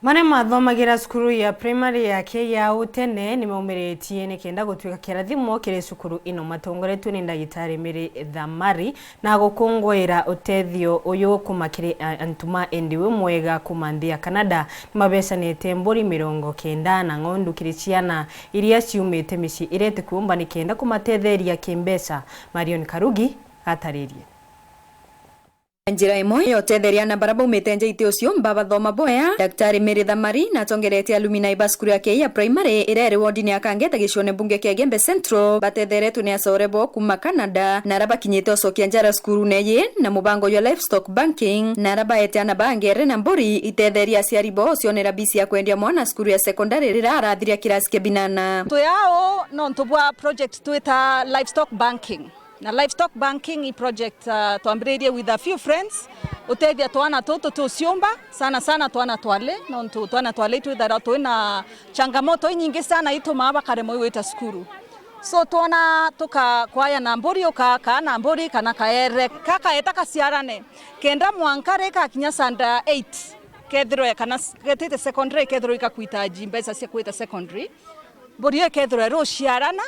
Mane mathomagira cukuru ya primary ya KEIYA Utethio ni maumiretie ni kenda gutuika kirathimo kiri cukuru ino matongoretwe ni ndagitari Mary Thamari na gukungwira Utethio uyu kumakiri antuma endiwe mwega kumandia CANANDA mabecanite mburi 90 na ng'ondu kiriciana iria ciumite mici irete kuumba ni kenda kumatetheria kimbeca. Marion Karugi ataririe njira imwe yotetheria na baraba umite njeite ucio mbabathoma boya daktari Mary Thamari na tongerete alumni ibasukuru ya KEIYA primary irere wodi ni akangeta gicone bunge kia Gembe Central batetheretu ni asorebo kuma CANANDA na raba kinyete osokia njara skuru neye na mubango ya livestock banking na raba etiana bangere na mburi itetheria aciari bo cionera bisi ya kwendia mwana skuru ya secondary rirarathiria kirasi kia binana tuyao no ntubwa project twita livestock banking. Na livestock banking i project tuambiririe with a few friends Utethio twana toto tuciumba sana twana twale no twana twale twithara twina changamoto nyingi sana ituma bakaremo wita skuru so twana tuka kwaya na mburi ukaka na mburi kana kaere kaka etaka ciarane kenda mwankare ka kinya sanda 8 kethiro kana getete secondary kethiro ikakuitaji mbeca cia kwita secondary mburi kethiro ro ciarana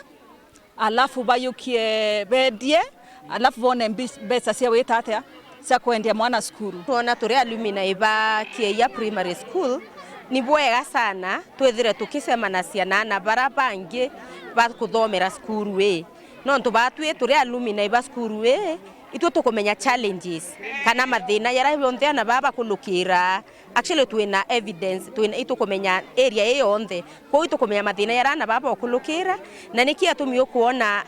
alafu bayukie bedie alafu bone mbeca cia wita atia cia kwendia mwana skuru. Tuona turi alumni iba KEIYA primary school ni bwega sana twethire tukicemana ciana na barabangi bakuthomera skuru no ntubatwi turi alumni iba skuru itu tukumenya challenges kana mathina yara yonthe na baba kulukira actually twina evidence twina itukumenya area yonthe ko itukumenya mathina yara na baba kulukira na niki atumio kuona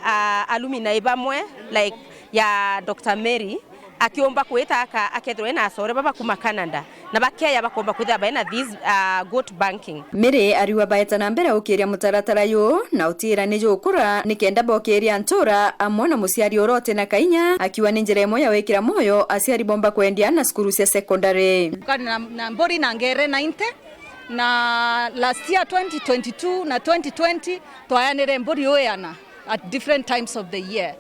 alumni bamwe like ya Dr. Mary akiomba kwetaka akethwe na asore baba kuma CANANDA na bakeya bakomba kwetha baina this goat banking. Mary ariwa baeta na mbere ukiria mutaratara yo na utira ni jukura ni kenda bokeria ntura amona musiari orote na kainya akiwa ni njira imwe ya wekira moyo aciari bomba kwendia na skuru cia secondary na mbori na ngere 90 na last year 2022 na 2020 twayanire mbori oyana at different times of the year.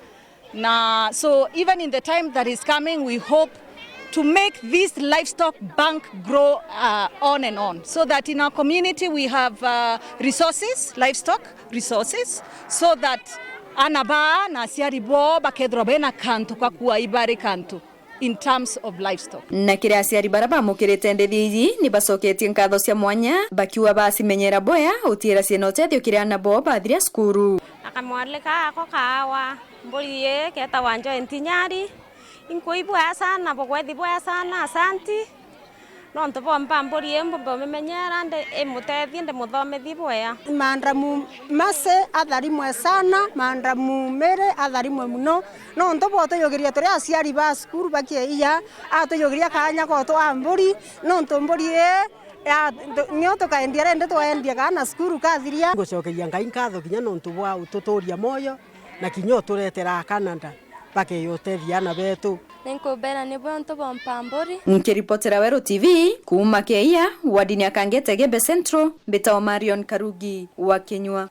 Now, so even in the time that is coming, we hope to make this livestock bank grow on and on, so that in our community we have resources, livestock resources, so that anaba na siaribo bakedrobe na kantu kwa kuwa ibari kantu in terms of livestock. Na kire aciari baraba mukirite ndethi ni bacoketie nkatho cia mwanya bakiwa basimenyera boya utira ciena Utethio kiriana bo bathiria skuru akamwalika ako kawa mburiye keta wanjo entinyari inkuibwa sana bogwethi bwa sana asanti no ntobomba mburiye mbombe memenyera nde Utethio nde muthomethi bwa mandamu mase atharimwe sana mandamu mere atharimwe muno no ntobo toyogeria tore aciari ba skuru ba KEIYA atoyogeria kanya ko to amburi no ntomburiye ya nyoto kaendia rende twaendia kana skuru kathiria ngucokeria ngai nkatho kinya no ntubwa ututuria moyo na kinyo turetera CANANDA bake Utethio na betu ninkubera ni bonto bompamburi nkiripotera Wero TV kuma KEIYA wadini akangete Gembe Central Beta Marion Karugi wa Kenywa.